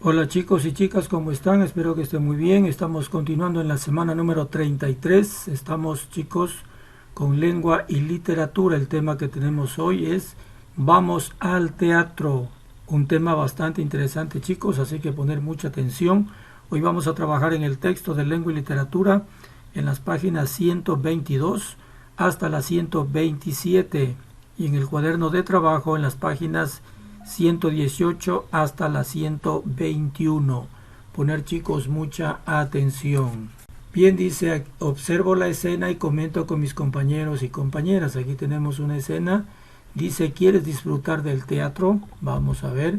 Hola chicos y chicas, ¿cómo están? Espero que estén muy bien. Estamos continuando en la semana número 33. Estamos chicos con lengua y literatura. El tema que tenemos hoy es Vamos al teatro. Un tema bastante interesante chicos, así que poner mucha atención. Hoy vamos a trabajar en el texto de lengua y literatura en las páginas 122 hasta las 127 y en el cuaderno de trabajo en las páginas 118 hasta la 121. Poner chicos mucha atención. Bien, dice, observo la escena y comento con mis compañeros y compañeras. Aquí tenemos una escena. Dice, ¿quieres disfrutar del teatro? Vamos a ver.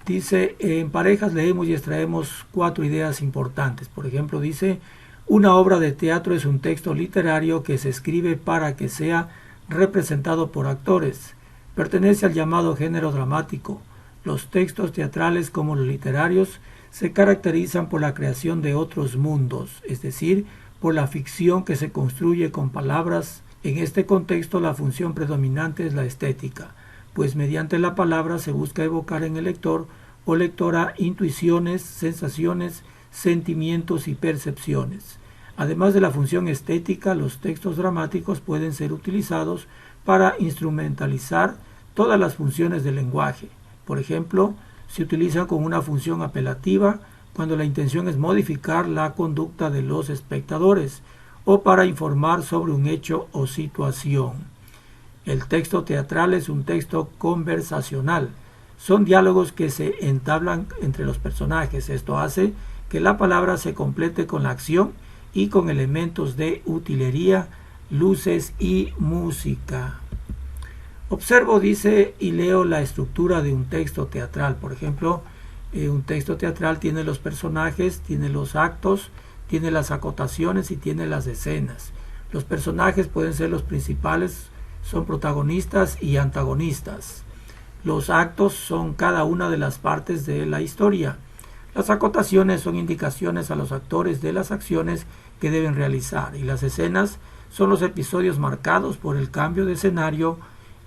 Dice, en parejas leemos y extraemos 4 ideas importantes. Por ejemplo, dice, una obra de teatro es un texto literario que se escribe para que sea representado por actores. Pertenece al llamado género dramático. Los textos teatrales como los literarios se caracterizan por la creación de otros mundos, es decir, por la ficción que se construye con palabras. En este contexto la función predominante es la estética, pues mediante la palabra se busca evocar en el lector o lectora intuiciones, sensaciones, sentimientos y percepciones. Además de la función estética, los textos dramáticos pueden ser utilizados para instrumentalizar todas las funciones del lenguaje. Por ejemplo, se utilizan con una función apelativa cuando la intención es modificar la conducta de los espectadores o para informar sobre un hecho o situación. El texto teatral es un texto conversacional. Son diálogos que se entablan entre los personajes. Esto hace que la palabra se complete con la acción y con elementos de utilería, luces y música. Observo, dice, y leo la estructura de un texto teatral. Por ejemplo, un texto teatral tiene los personajes, tiene los actos, tiene las acotaciones y tiene las escenas. Los personajes pueden ser los principales, son protagonistas y antagonistas. Los actos son cada una de las partes de la historia. Las acotaciones son indicaciones a los actores de las acciones que deben realizar, y las escenas son los episodios marcados por el cambio de escenario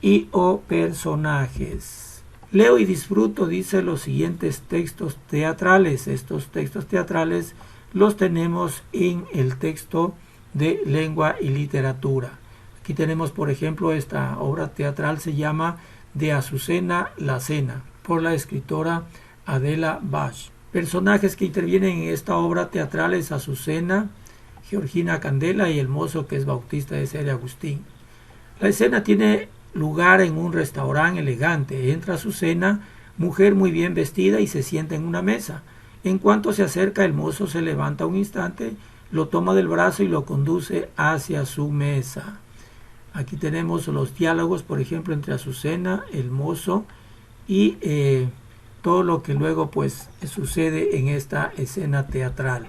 y o personajes. Leo y disfruto, dice, los siguientes textos teatrales. Estos textos teatrales los tenemos en el texto de lengua y literatura. Aquí tenemos, por ejemplo, esta obra teatral se llama De Azucena la Cena, por la escritora Adela Bach. Personajes que intervienen en esta obra teatral es Azucena, Georgina Candela y el mozo que es Bautista de Sere Agustín. La escena tiene lugar en un restaurante elegante. Entra Azucena, mujer muy bien vestida, y se sienta en una mesa. En cuanto se acerca, el mozo se levanta un instante, lo toma del brazo y lo conduce hacia su mesa. Aquí tenemos los diálogos, por ejemplo, entre Azucena, el mozo y todo lo que luego pues sucede en esta escena teatral.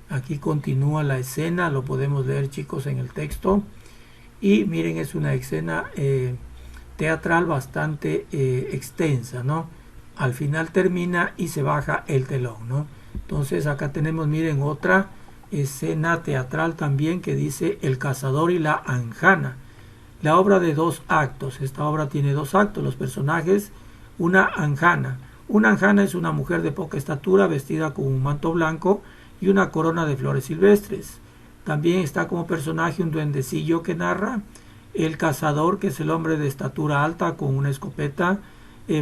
Aquí continúa la escena, lo podemos leer chicos en el texto. Y miren, es una escena teatral bastante extensa, ¿no? Al final termina y se baja el telón, ¿no? Entonces acá tenemos, miren, otra escena teatral también que dice El cazador y la anjana. La obra de 2 actos. Esta obra tiene 2 actos. Los personajes, una anjana. Una anjana es una mujer de poca estatura vestida con un manto blanco y una corona de flores silvestres. También está como personaje un duendecillo que narra, el cazador, que es el hombre de estatura alta con una escopeta,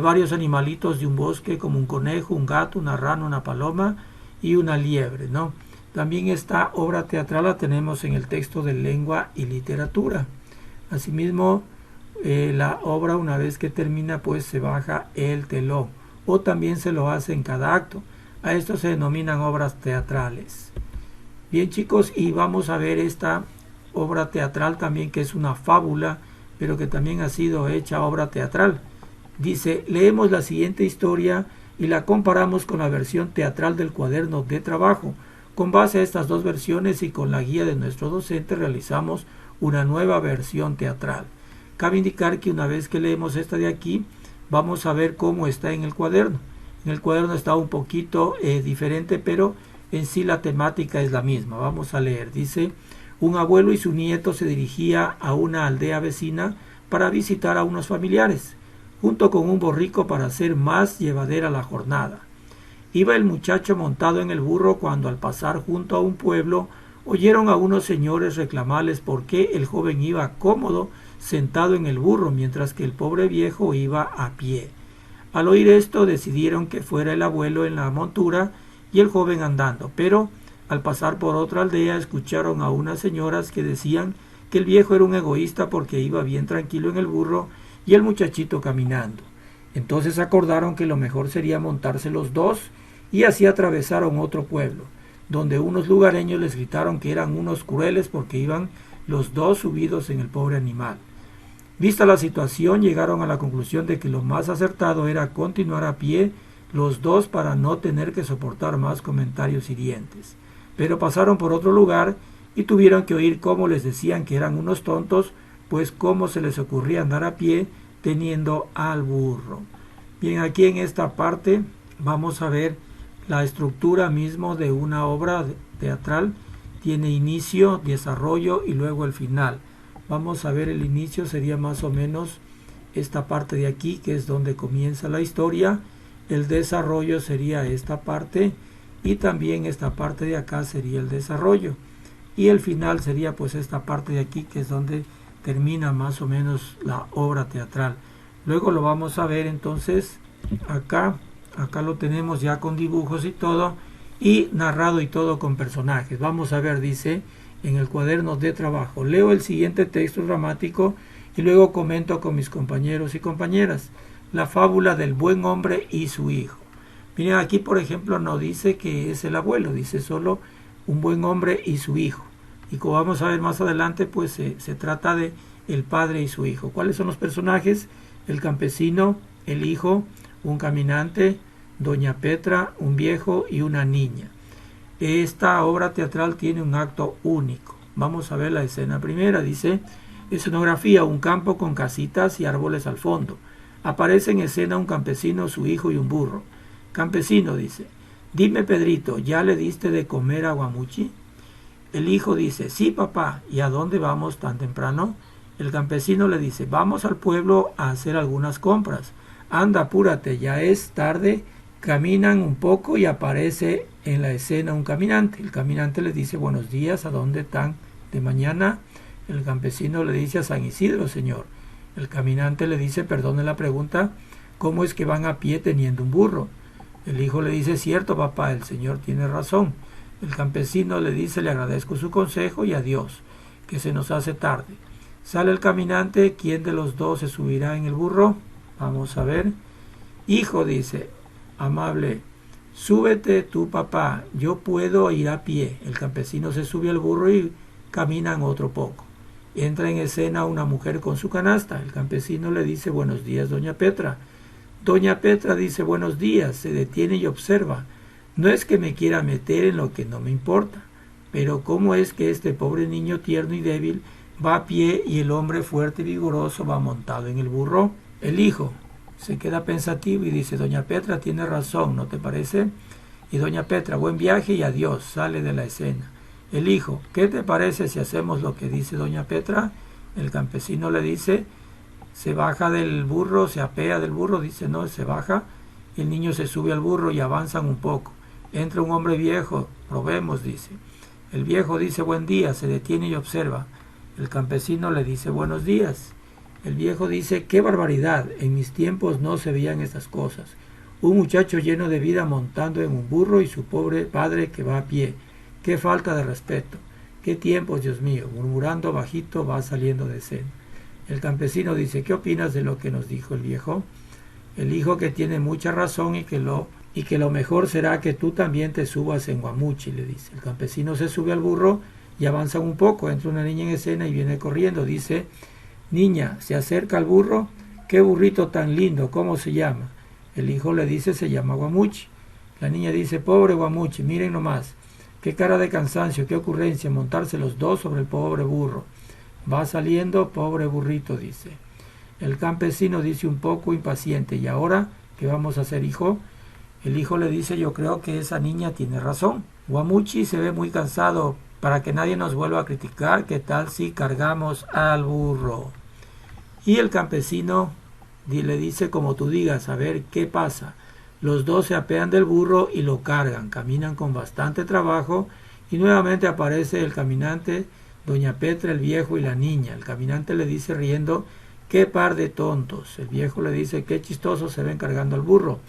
varios animalitos de un bosque como un conejo, un gato, una rana, una paloma y una liebre, ¿no? También esta obra teatral la tenemos en el texto de lengua y literatura. Asimismo, la obra, una vez que termina, pues se baja el telón, o también se lo hace en cada acto. A esto se denominan obras teatrales. Bien chicos, y vamos a ver esta obra teatral también, que es una fábula, pero que también ha sido hecha obra teatral. Dice, leemos la siguiente historia y la comparamos con la versión teatral del cuaderno de trabajo. Con base a estas 2 versiones y con la guía de nuestro docente realizamos una nueva versión teatral. Cabe indicar que una vez que leemos esta de aquí, vamos a ver cómo está en el cuaderno. En el cuaderno está un poquito diferente, pero en sí la temática es la misma. Vamos a leer. Dice, un abuelo y su nieto se dirigía a una aldea vecina para visitar a unos familiares, junto con un borrico para hacer más llevadera la jornada. Iba el muchacho montado en el burro cuando al pasar junto a un pueblo oyeron a unos señores reclamarles por qué el joven iba cómodo sentado en el burro mientras que el pobre viejo iba a pie. Al oír esto decidieron que fuera el abuelo en la montura y el joven andando, pero al pasar por otra aldea escucharon a unas señoras que decían que el viejo era un egoísta porque iba bien tranquilo en el burro y el muchachito caminando. Entonces acordaron que lo mejor sería montarse los dos y así atravesaron otro pueblo, donde unos lugareños les gritaron que eran unos crueles porque iban los dos subidos en el pobre animal. Vista la situación, llegaron a la conclusión de que lo más acertado era continuar a pie los dos para no tener que soportar más comentarios hirientes. Pero pasaron por otro lugar y tuvieron que oír cómo les decían que eran unos tontos, pues cómo se les ocurría andar a pie teniendo al burro. Bien, aquí en esta parte vamos a ver la estructura mismo de una obra teatral. Tiene inicio, desarrollo y luego el final. Vamos a ver el inicio, sería más o menos esta parte de aquí, que es donde comienza la historia. El desarrollo sería esta parte y también esta parte de acá sería el desarrollo. Y el final sería pues esta parte de aquí, que es donde termina más o menos la obra teatral. Luego lo vamos a ver entonces acá lo tenemos ya con dibujos y todo, y narrado y todo con personajes. Vamos a ver, dice en el cuaderno de trabajo, leo el siguiente texto dramático y luego comento con mis compañeros y compañeras la fábula del buen hombre y su hijo. Miren, aquí por ejemplo no dice que es el abuelo, dice solo un buen hombre y su hijo. Y como vamos a ver más adelante, pues se trata de el padre y su hijo. ¿Cuáles son los personajes? El campesino, el hijo, un caminante, doña Petra, un viejo y una niña. Esta obra teatral tiene un acto único. Vamos a ver la escena primera. Dice, escenografía, un campo con casitas y árboles al fondo. Aparece en escena un campesino, su hijo y un burro. Campesino dice, dime Pedrito, ¿ya le diste de comer a Guamuchi? El hijo dice, sí papá, ¿y a dónde vamos tan temprano? El campesino le dice, vamos al pueblo a hacer algunas compras. Anda, apúrate, ya es tarde. Caminan un poco y aparece en la escena un caminante. El caminante le dice, buenos días, ¿a dónde están de mañana? El campesino le dice, a San Isidro, señor. El caminante le dice, perdone la pregunta, ¿cómo es que van a pie teniendo un burro? El hijo le dice, cierto papá, el señor tiene razón. El campesino le dice, le agradezco su consejo y adiós, que se nos hace tarde. Sale el caminante, ¿quién de los dos se subirá en el burro? Vamos a ver. Hijo, dice, amable, súbete tú papá, yo puedo ir a pie. El campesino se sube al burro y caminan otro poco. Entra en escena una mujer con su canasta. El campesino le dice, buenos días, doña Petra. Doña Petra dice, buenos días, se detiene y observa. No es que me quiera meter en lo que no me importa, pero ¿cómo es que este pobre niño tierno y débil va a pie y el hombre fuerte y vigoroso va montado en el burro? El hijo se queda pensativo y dice, doña Petra tiene razón, ¿no te parece? Y doña Petra, buen viaje y adiós, sale de la escena. El hijo, ¿qué te parece si hacemos lo que dice doña Petra? El campesino le dice, se baja del burro, se apea del burro, dice no, se baja. El niño se sube al burro y avanzan un poco. Entra un hombre viejo, probemos, dice. El viejo dice buen día, se detiene y observa. El campesino le dice buenos días. El viejo dice, qué barbaridad, en mis tiempos no se veían estas cosas. Un muchacho lleno de vida montando en un burro y su pobre padre que va a pie. Qué falta de respeto. Qué tiempos, Dios mío. Murmurando bajito va saliendo de escena. El campesino dice, ¿qué opinas de lo que nos dijo el viejo? El hijo que tiene mucha razón y que lo mejor será que tú también te subas en Guamuchi, le dice. El campesino se sube al burro y avanza un poco. Entra una niña en escena y viene corriendo. Dice, niña, se acerca al burro. Qué burrito tan lindo, ¿cómo se llama? El hijo le dice, se llama Guamuchi. La niña dice, pobre Guamuchi, miren nomás. Qué cara de cansancio, qué ocurrencia, montarse los dos sobre el pobre burro. Va saliendo, pobre burrito, dice. El campesino dice un poco impaciente, ¿y ahora qué vamos a hacer, hijo? El hijo le dice, yo creo que esa niña tiene razón. Guamuchi se ve muy cansado. Para que nadie nos vuelva a criticar, ¿qué tal si cargamos al burro? Y el campesino le dice, como tú digas, a ver, ¿qué pasa? Los dos se apean del burro y lo cargan, caminan con bastante trabajo y nuevamente aparece el caminante, doña Petra, el viejo y la niña. El caminante le dice riendo: ¡qué par de tontos! El viejo le dice: ¡qué chistosos se ven cargando al burro!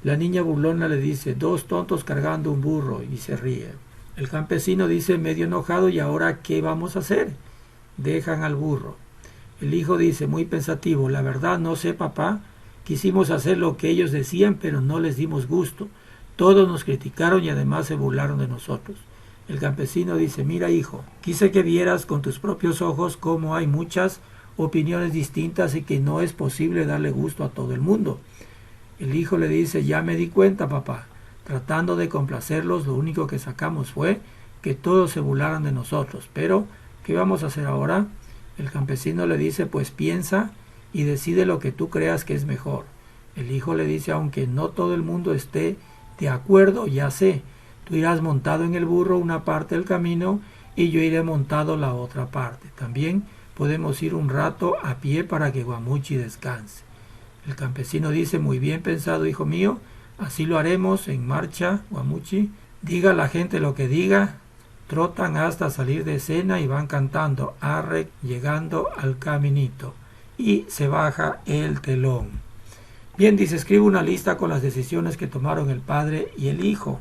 La niña burlona le dice: dos tontos cargando un burro, y se ríe. El campesino dice medio enojado: ¿y ahora qué vamos a hacer? Dejan al burro. El hijo dice muy pensativo: la verdad no sé, papá. Quisimos hacer lo que ellos decían, pero no les dimos gusto. Todos nos criticaron y además se burlaron de nosotros. El campesino dice: mira, hijo, quise que vieras con tus propios ojos cómo hay muchas opiniones distintas y que no es posible darle gusto a todo el mundo. El hijo le dice: ya me di cuenta, papá. Tratando de complacerlos, lo único que sacamos fue que todos se burlaran de nosotros. Pero, ¿qué vamos a hacer ahora? El campesino le dice: pues piensa y decide lo que tú creas que es mejor. El hijo le dice: aunque no todo el mundo esté de acuerdo, ya sé, tú irás montado en el burro una parte del camino y yo iré montado la otra parte. También podemos ir un rato a pie para que Guamuchi descanse. El campesino dice: muy bien pensado, hijo mío, así lo haremos. En marcha, Guamuchi. Diga la gente lo que diga, trotan hasta salir de escena y van cantando arre, llegando al caminito. Y se baja el telón. Bien, dice: escribe una lista con las decisiones que tomaron el padre y el hijo.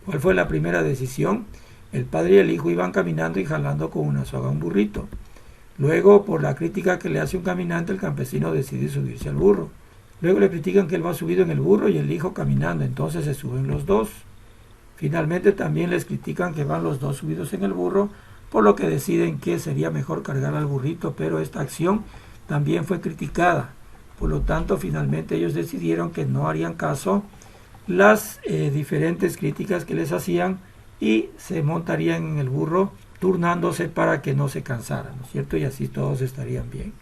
¿Cuál fue la primera decisión? El padre y el hijo iban caminando y jalando con una soga un burrito. Luego, por la crítica que le hace un caminante, el campesino decide subirse al burro. Luego le critican que él va subido en el burro y el hijo caminando, entonces se suben los dos. Finalmente también les critican que van los dos subidos en el burro, por lo que deciden que sería mejor cargar al burrito, pero esta acción también fue criticada. Por lo tanto, finalmente ellos decidieron que no harían caso las diferentes críticas que les hacían y se montarían en el burro turnándose para que no se cansaran, ¿no es cierto? Y así todos estarían bien.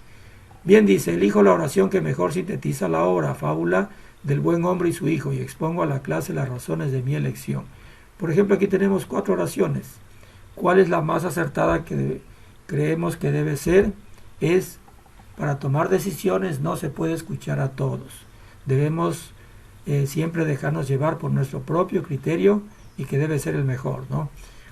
Bien, dice: elijo la oración que mejor sintetiza la obra, fábula del buen hombre y su hijo, y expongo a la clase las razones de mi elección. Por ejemplo, aquí tenemos 4 oraciones. ¿Cuál es la más acertada que creemos que debe ser? Es: para tomar decisiones no se puede escuchar a todos. Debemos siempre dejarnos llevar por nuestro propio criterio y que debe ser el mejor, ¿no?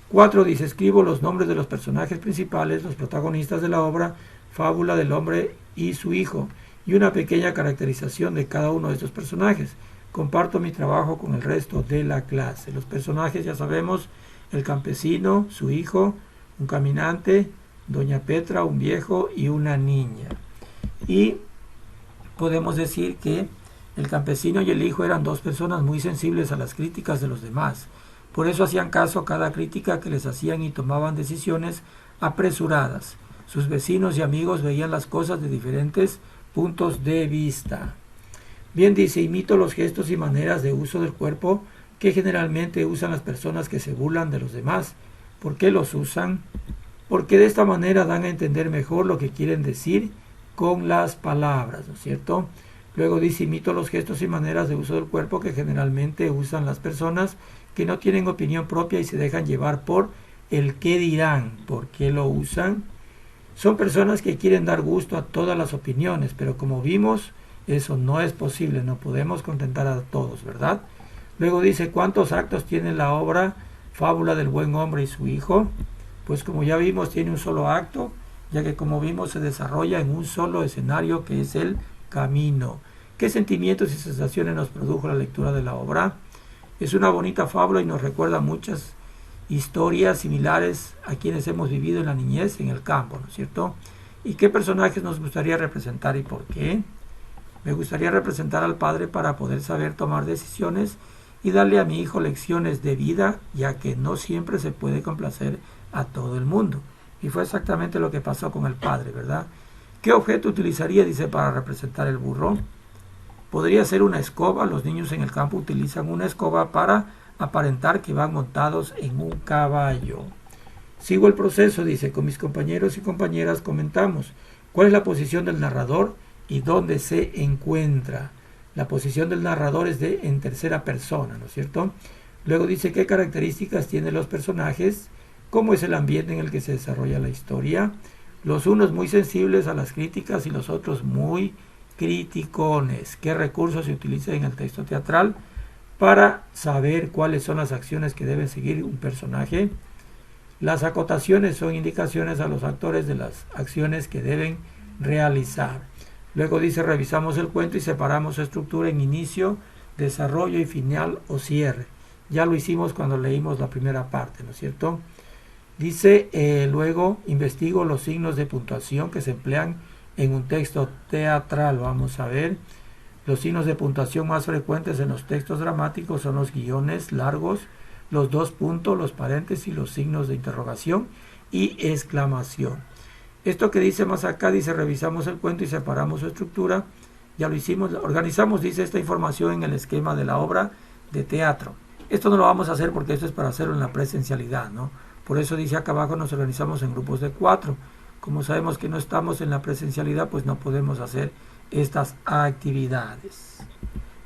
4 dice: escribo los nombres de los personajes principales, los protagonistas de la obra, fábula del hombre y su hijo, y una pequeña caracterización de cada uno de estos personajes. Comparto mi trabajo con el resto de la clase. Los personajes ya sabemos: el campesino, su hijo, un caminante, doña Petra, un viejo y una niña. Y podemos decir que el campesino y el hijo eran 2 personas muy sensibles a las críticas de los demás. Por eso hacían caso a cada crítica que les hacían y tomaban decisiones apresuradas. Sus vecinos y amigos veían las cosas de diferentes puntos de vista. Bien, dice: imito los gestos y maneras de uso del cuerpo que generalmente usan las personas que se burlan de los demás. ¿Por qué los usan? Porque de esta manera dan a entender mejor lo que quieren decir con las palabras, ¿no es cierto? Luego dice: imito los gestos y maneras de uso del cuerpo que generalmente usan las personas que no tienen opinión propia y se dejan llevar por el qué dirán. ¿Por qué lo usan? Son personas que quieren dar gusto a todas las opiniones, pero como vimos, eso no es posible, no podemos contentar a todos, ¿verdad? Luego dice: ¿cuántos actos tiene la obra Fábula del buen hombre y su hijo? Pues como ya vimos, tiene un solo acto, ya que como vimos se desarrolla en un solo escenario, que es el camino. ¿Qué sentimientos y sensaciones nos produjo la lectura de la obra? Es una bonita fábula y nos recuerda muchas historias similares a quienes hemos vivido en la niñez en el campo, ¿no es cierto? ¿Y qué personajes nos gustaría representar y por qué? Me gustaría representar al padre para poder saber tomar decisiones y darle a mi hijo lecciones de vida, ya que no siempre se puede complacer a todo el mundo. Y fue exactamente lo que pasó con el padre, ¿verdad? ¿Qué objeto utilizaría, dice, para representar el burro? Podría ser una escoba. Los niños en el campo utilizan una escoba para aparentar que van montados en un caballo. Sigo el proceso, dice: con mis compañeros y compañeras comentamos cuál es la posición del narrador y dónde se encuentra. La posición del narrador es en tercera persona, ¿no es cierto? Luego dice: ¿qué características tienen los personajes? ¿Cómo es el ambiente en el que se desarrolla la historia? Los unos muy sensibles a las críticas y los otros muy criticones. ¿Qué recursos se utilizan en el texto teatral? para saber cuáles son las acciones que debe seguir un personaje. Las acotaciones son indicaciones a los actores de las acciones que deben realizar. Luego dice, revisamos el cuento y separamos su estructura en inicio, desarrollo y final o cierre. Ya lo hicimos cuando leímos la primera parte, ¿no es cierto? Dice, luego investigo los signos de puntuación que se emplean en un texto teatral. Vamos a ver. Los signos de puntuación más frecuentes en los textos dramáticos son los guiones largos, los dos puntos, los paréntesis, los signos de interrogación y exclamación. Esto que dice más acá, dice, revisamos el cuento y separamos su estructura. Ya lo hicimos, organizamos, dice, esta información en el esquema de la obra de teatro. Esto no lo vamos a hacer porque esto es para hacerlo en la presencialidad, ¿no? Por eso dice acá abajo, nos organizamos en grupos de 4. Como sabemos que no estamos en la presencialidad, pues no podemos hacer estas actividades.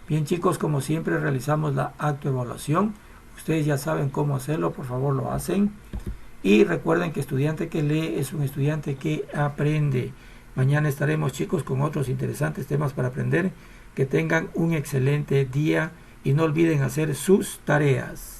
Bien, chicos, como siempre realizamos la autoevaluación. Ustedes ya saben cómo hacerlo, por favor lo hacen. Y recuerden que estudiante que lee es un estudiante que aprende. Mañana estaremos, chicos, con otros interesantes temas para aprender. Que tengan un excelente día y no olviden hacer sus tareas.